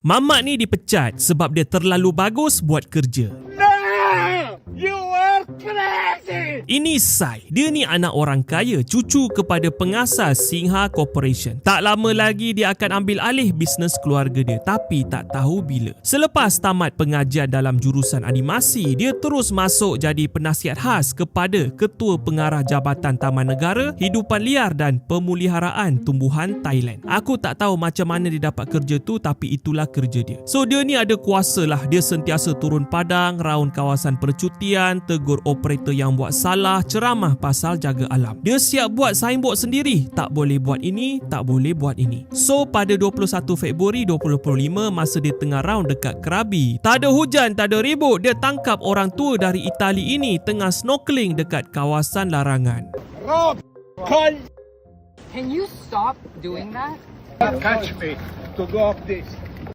Mamak ni dipecat sebab dia terlalu bagus buat kerja. You are crazy! Ini Sai. Dia ni anak orang kaya, cucu kepada pengasas Singha Corporation. Tak lama lagi dia akan ambil alih bisnes keluarga dia, tapi tak tahu bila. Selepas tamat pengajian dalam jurusan animasi, dia terus masuk jadi penasihat khas kepada Ketua Pengarah Jabatan Taman Negara, Hidupan Liar dan Pemuliharaan Tumbuhan Thailand. Aku tak tahu macam mana dia dapat kerja tu, tapi itulah kerja dia. So dia ni ada kuasa lah. Dia sentiasa turun padang, raun kawasan percutian, tegur operator yang buat salah, ceramah pasal jaga alam. Dia siap buat signboard sendiri. Tak boleh buat ini, tak boleh buat ini. So pada 21 Februari 2025, masa dia tengah round dekat Krabi, tak ada hujan, tak ada ribut, dia tangkap orang tua dari Itali ini tengah snorkeling dekat kawasan larangan. Rob! Can you stop doing that? Catch me to go up this.